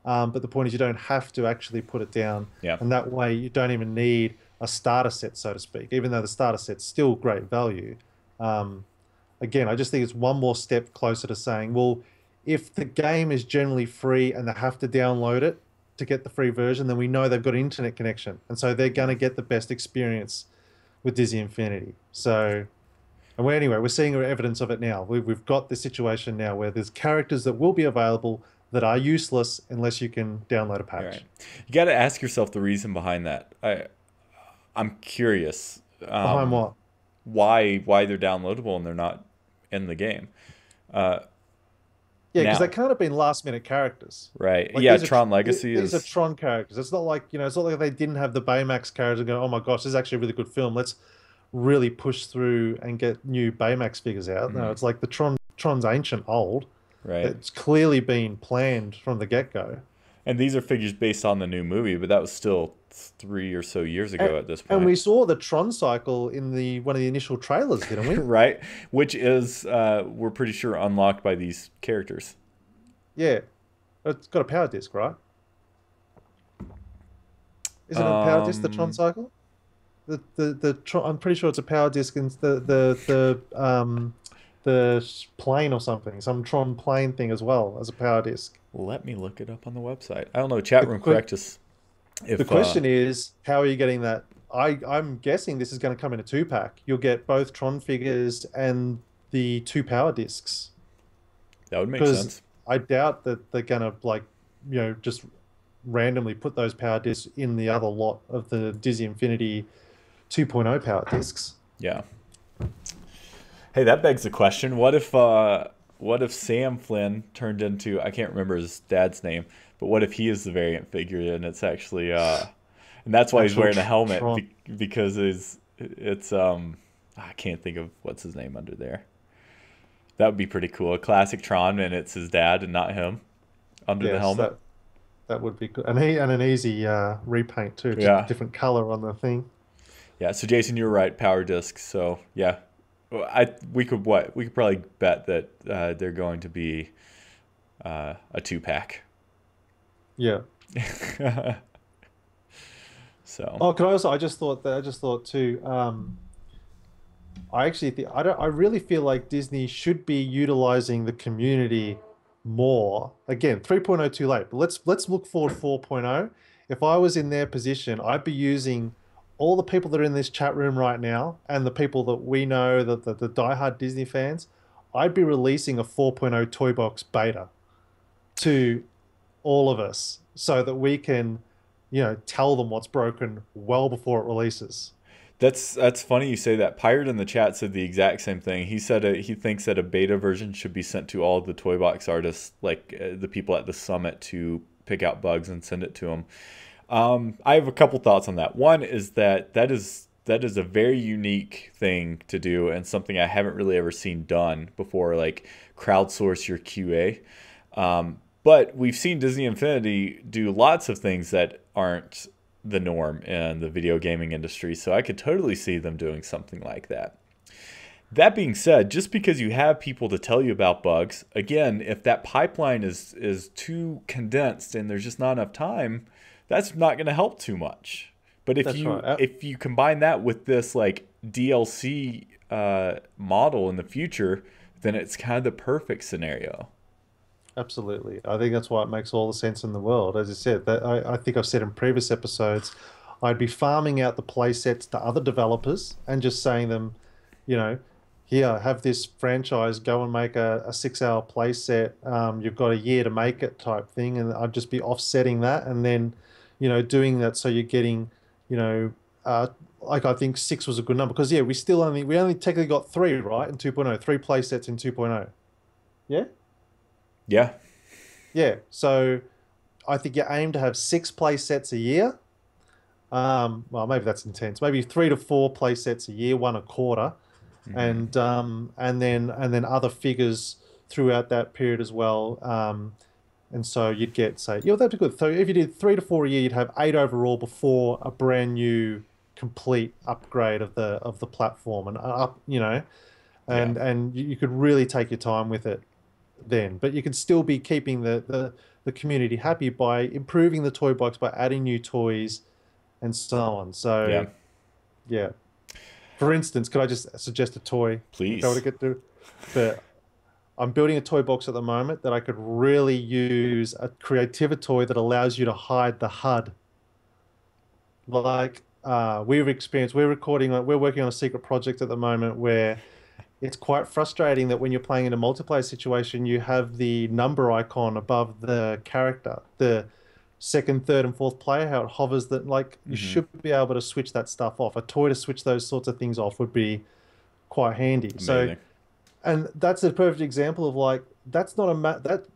but the point is you don't have to actually put it down. And that way you don't even need a starter set, so to speak, even though the starter set's still great value. Again, I just think it's one more step closer to saying, well, if the game is generally free and they have to download it to get the free version, then we know they've got an internet connection. And so they're going to get the best experience with Disney Infinity. So, and we're seeing evidence of it now. We've got this situation now where there's characters that will be available that are useless unless you can download a patch. Right. You got to ask yourself the reason behind that. I'm curious. Behind what? Why they're downloadable and they're not in the game. Yeah, because they can't have been last-minute characters. Right. Like, Tron Legacy These are Tron characters. It's not like, it's not like they didn't have the Baymax characters and go, oh my gosh, this is actually a really good film. Let's really push through and get new Baymax figures out. No, it's like the Tron's ancient old. Right. It's clearly been planned from the get-go. And these are figures based on the new movie, but that was still 3 or so years ago at this point. And we saw the Tron cycle in one of the initial trailers, didn't we? Right. Which is, we're pretty sure, unlocked by these characters. Yeah. It's got a power disc, right? Isn't it a power disc, the Tron cycle? The Tron, I'm pretty sure it's a power disc and the plane or something. Some Tron plane thing as well as a power disc. Let me look it up on the website. I don't know. Chat room, correct us. The question is, how are you getting that? I'm guessing this is going to come in a 2-pack. You'll get both Tron figures and the 2 power discs. That would make sense. I doubt that they're going to just randomly put those power discs in the other lot of the Disney Infinity 2.0 power discs. Yeah. Hey, that begs the question: what if Sam Flynn turned into, I can't remember his dad's name, but what if he is the variant figure and it's actually and that's why he's wearing a helmet because it's I can't think of what's his name under there. That would be pretty cool. A classic Tron and it's his dad and not him under the helmet. That would be good. And an easy repaint too. Just a different color on the thing. Yeah, so Jason, you're right, power discs. So yeah. We could probably bet that they're going to be a 2-pack. Yeah. So. Oh, could I also? I just thought too. I actually think I really feel like Disney should be utilizing the community more. Again, 3.0 too late, but let's look forward 4.0. If I was in their position, I'd be using all the people that are in this chat room right now and the people that we know, the diehard Disney fans. I'd be releasing a 4.0 Toy Box beta to all of us so that we can, tell them what's broken well before it releases. That's funny you say that. Pirate in the chat said the exact same thing. He said he thinks that a beta version should be sent to all of the Toy Box artists, like the people at the summit, to pick out bugs and send it to them. I have a couple thoughts on that. One is that is a very unique thing to do and something I haven't really ever seen done before, like crowdsource your QA. But we've seen Disney Infinity do lots of things that aren't the norm in the video gaming industry, so I could totally see them doing something like that. That being said, just because you have people to tell you about bugs, again, if that pipeline is too condensed and there's just not enough time, that's not going to help too much. But if you combine that with this like DLC model in the future, then it's kind of the perfect scenario. Absolutely. I think that's why it makes all the sense in the world. As I said, that I think I've said in previous episodes, I'd be farming out the play sets to other developers and just saying them, here, have this franchise, go and make a 6-hour play set. You've got a year to make it type thing. And I'd just be offsetting that and then, doing that so you're getting, like I think 6 was a good number because, yeah, we only technically got 3, right, in 2.0, 3 play sets in 2.0. Yeah? Yeah. Yeah, so I think you aim to have 6 play sets a year. Well, maybe that's intense. Maybe 3 to 4 play sets a year, one a quarter, and then other figures throughout that period as well. And so you'd get, say, that'd be good. So if you did 3 to 4 a year, you'd have 8 overall before a brand new complete upgrade of the platform and and you could really take your time with it then, but you can still be keeping the community happy by improving the toy box, by adding new toys and so on. So yeah. For instance, could I just suggest a toy? Please. Go to get to. I'm building a toy box at the moment that I could really use a creative toy that allows you to hide the HUD. Like we're working on a secret project at the moment where it's quite frustrating that when you're playing in a multiplayer situation, you have the number icon above the character, the second, third, and fourth player, how it hovers. That you should be able to switch that stuff off. A toy to switch those sorts of things off would be quite handy. Amazing. So, and that's a perfect example of that's not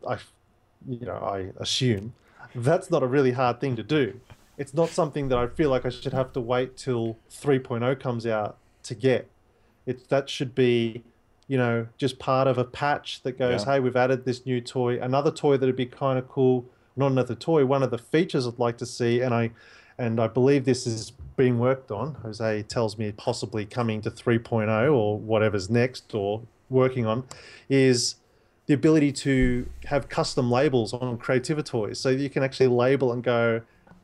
I assume that's not a really hard thing to do. It's not something that I feel like I should have to wait till 3.0 comes out to get. That should be, just part of a patch that goes, hey, we've added this new toy. Another toy that'd be kind of cool, not another toy, one of the features I'd like to see, and I believe this is being worked on. Jose tells me possibly coming to 3.0 or whatever's next or working on, is the ability to have custom labels on creativity toys. So you can actually label and go,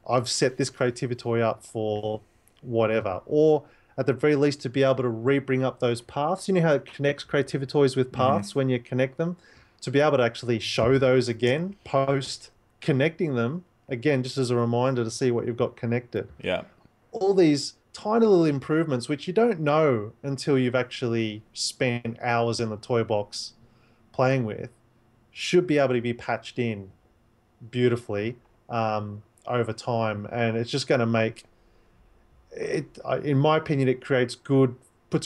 I've set this creativity toy up for whatever. Or at the very least to be able to re-bring up those paths. You know how it connects creativity toys with paths when you connect them? To be able to actually show those again, post connecting them, again, just as a reminder to see what you've got connected. Yeah. All these tiny little improvements, which you don't know until you've actually spent hours in the toy box playing with, should be able to be patched in beautifully over time. And it's just going to make... in my opinion, it puts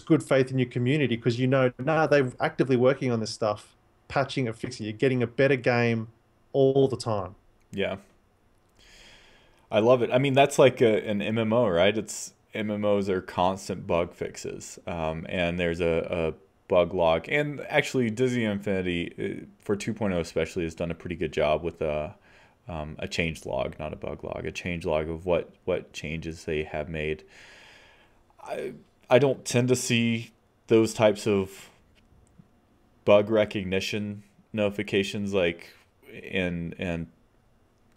good faith in your community because they're actively working on this stuff, patching it, fixing it. You're getting a better game all the time. Yeah. I love it. I mean, that's like an MMO, right? MMOs are constant bug fixes. And there's a bug log. And actually, Disney Infinity, for 2.0 especially, has done a pretty good job with a change log, not a bug log, a change log of what changes they have made. I don't tend to see those types of bug recognition notifications like in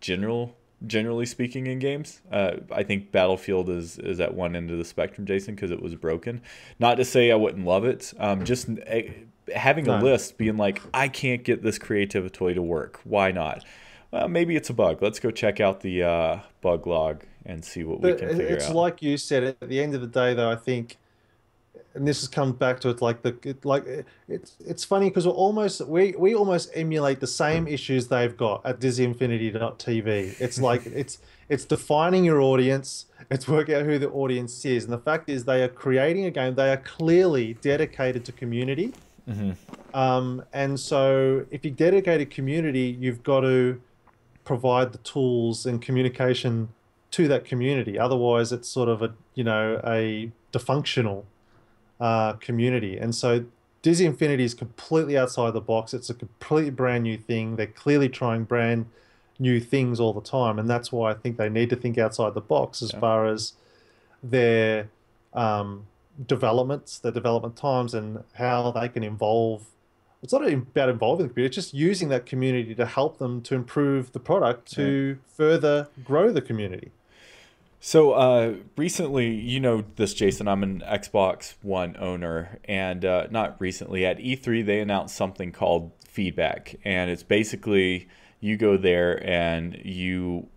general generally speaking, in games. I think Battlefield is at one end of the spectrum, Jason, because it was broken. Not to say I wouldn't love it. Just having a No. list being like, I can't get this creative toy to work. Why not? Maybe it's a bug. Let's go check out the bug log and see what we But can figure it's out. like you said, at the end of the day, though, I think, and this has come back to it, like it's funny because we almost emulate the same issues they've got at DisneyInfinity.tv. It's like it's defining your audience, it's working out who the audience is, and the fact is they are creating a game. They are clearly dedicated to community. And so if you dedicate a community, you've got to provide the tools and communication to that community. Otherwise, it's sort of a dysfunctional community. And so Disney Infinity is completely outside the box. It's a completely brand new thing. They're clearly trying brand new things all the time, and that's why I think they need to think outside the box as far as their developments, their development times, and how they can involve. It's not about involving the community, it's just using that community to help them to improve the product to further grow the community. So recently, you know this, Jason, I'm an Xbox One owner, and not recently, at E3, they announced something called feedback, and it's basically you go there and you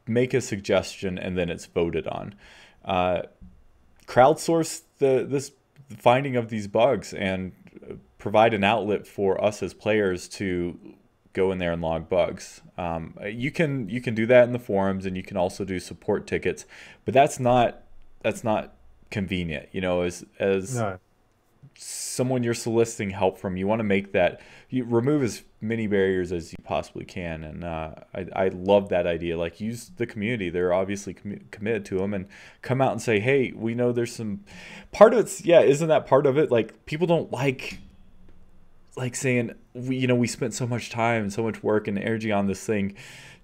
make a suggestion, and then it's voted on. Crowdsource the finding of these bugs and provide an outlet for us as players to go in there and log bugs. You can do that in the forums, and you can also do support tickets, but that's not convenient. You know, as No. someone you're soliciting help from, you want to make that, you remove as many barriers as you possibly can. And I love that idea. Like, use the community. They're obviously committed to them, and come out and say, hey, we know there's some part of it's, isn't that part of it? Like, people don't like saying, we spent so much time and so much work and energy on this thing,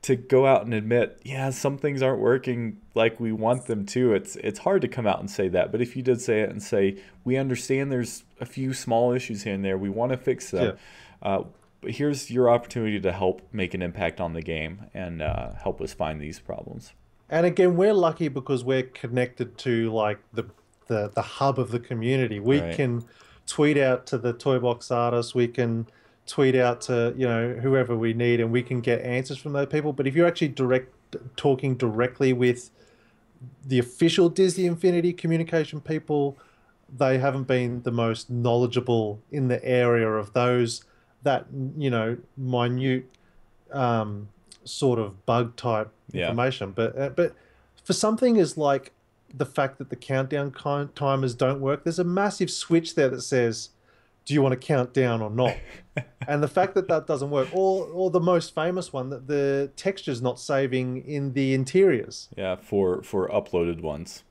to go out and admit, some things aren't working like we want them to. It's hard to come out and say that, but if you did say it and say, we understand there's a few small issues here and there, we want to fix them. But here's your opportunity to help make an impact on the game and help us find these problems. And again, we're lucky because we're connected to like the hub of the community. We can tweet out to the toy box artists, we can tweet out to whoever we need, and we can get answers from those people. But if you're actually talking directly with the official Disney Infinity communication people, they haven't been the most knowledgeable in the area of that minute sort of bug type information. But for something as like the fact that the countdown timers don't work, there's a massive switch there that says, do you want to count down or not? And the fact that doesn't work, or the most famous one, that the texture's not saving in the interiors. Yeah, for uploaded ones.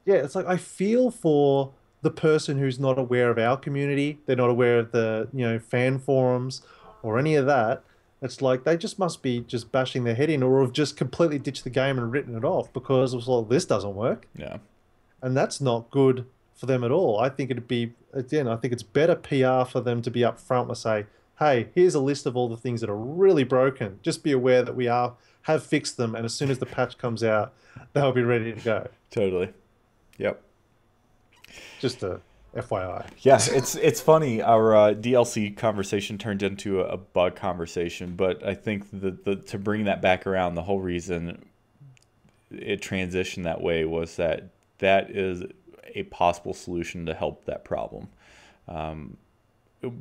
Yeah, it's like, I feel for the person who's not aware of our community. They're not aware of the fan forums or any of that. It's like they just must be just bashing their head in, or have just completely ditched the game and written it off because it's like, this doesn't work. Yeah. And that's not good for them at all. I think it's better PR for them to be upfront and say, hey, here's a list of all the things that are really broken. Just be aware that we have fixed them, and as soon as the patch comes out, they'll be ready to go. Totally. Yep. Just a FYI. Yeah, it's funny. Our DLC conversation turned into a bug conversation, but I think to bring that back around, the whole reason it transitioned that way was that is a possible solution to help that problem.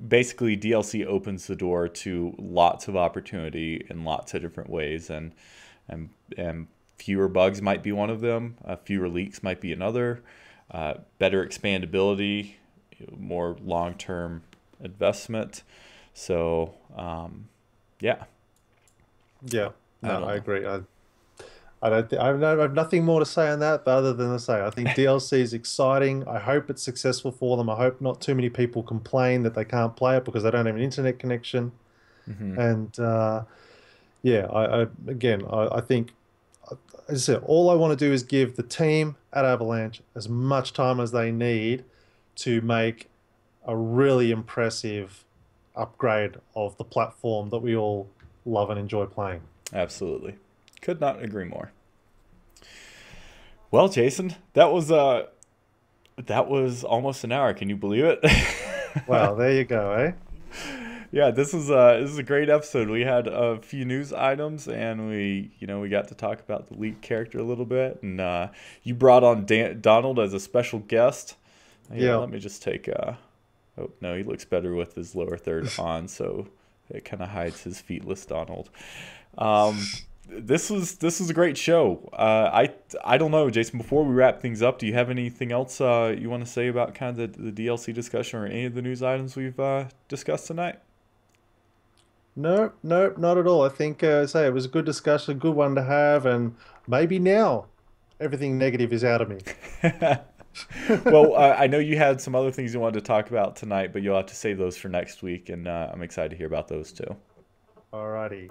Basically, DLC opens the door to lots of opportunity in lots of different ways, and fewer bugs might be one of them. Fewer leaks might be another. Better expandability, more long-term investment. So, yeah. Yeah, no, I agree. I have nothing more to say on that, but other than to say, I think DLC is exciting. I hope it's successful for them. I hope not too many people complain that they can't play it because they don't have an internet connection. Mm-hmm. And I think, as I said, all I want to do is give the team at Avalanche as much time as they need to make a really impressive upgrade of the platform that we all love and enjoy playing. Absolutely. Could not agree more. Well, Jason, that was almost an hour. Can you believe it? Well, there you go, eh? Yeah, this is a great episode. We had a few news items, and we got to talk about the lead character a little bit, and you brought on Donald as a special guest. Yeah, let me just take. Oh no, he looks better with his lower third on, so it kind of hides his feetless Donald. This was a great show. I don't know, Jason. Before we wrap things up, do you have anything else you want to say about kind of the DLC discussion or any of the news items we've discussed tonight? No, not at all. I think, say, it was a good discussion, a good one to have, and maybe now everything negative is out of me. Well, I know you had some other things you wanted to talk about tonight, but you'll have to save those for next week, and I'm excited to hear about those too. Alrighty.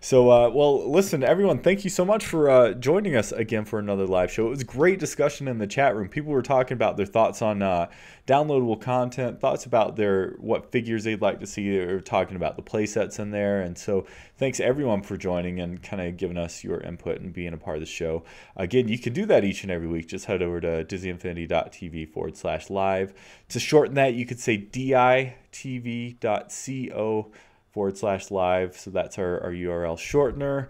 So, well, listen, everyone, thank you so much for joining us again for another live show. It was a great discussion in the chat room. People were talking about their thoughts on downloadable content, thoughts about what figures they'd like to see. They were talking about the play sets in there. And so thanks, everyone, for joining and kind of giving us your input and being a part of the show. Again, you can do that each and every week. Just head over to DisneyInfinity.tv/live. To shorten that, you could say ditv.co/live. So that's our URL shortener.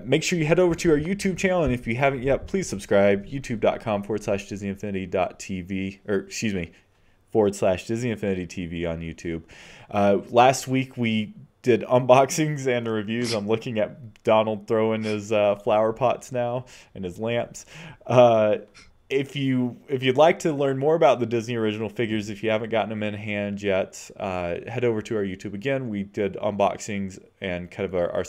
Make sure you head over to our YouTube channel, and if you haven't yet, please subscribe. youtube.com/DisneyInfinity.tv, or excuse me, /DisneyInfinityTV on YouTube. Last week we did unboxings and reviews. I'm looking at Donald throwing his flower pots now and his lamps. If you'd like to learn more about the Disney original figures, if you haven't gotten them in hand yet, head over to our YouTube. Again, we did unboxings and kind of our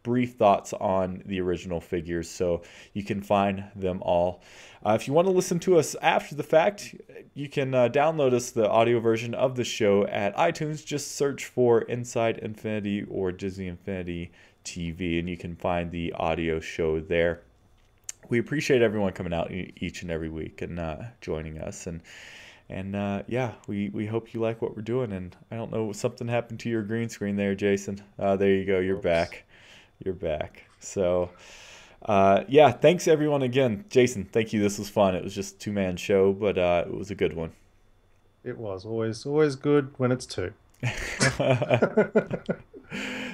brief thoughts on the original figures, so you can find them all. If you want to listen to us after the fact, you can download us the audio version of the show at iTunes. Just search for Inside Infinity or Disney Infinity TV, and you can find the audio show there. We appreciate everyone coming out each and every week and joining us, and yeah, we hope you like what we're doing. And I don't know, something happened to your green screen there, Jason. There you go, you're back. So yeah, thanks everyone again. Jason, thank you. This was fun. It was just a two-man show, but it was a good one. It was always good when it's two.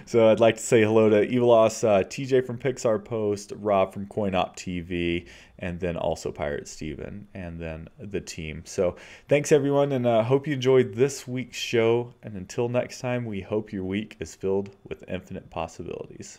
So I'd like to say hello to Evilos, TJ from Pixar Post, Rob from CoinOp TV, and then also Pirate Steven, and then the team. So thanks everyone, and hope you enjoyed this week's show. And until next time, we hope your week is filled with infinite possibilities.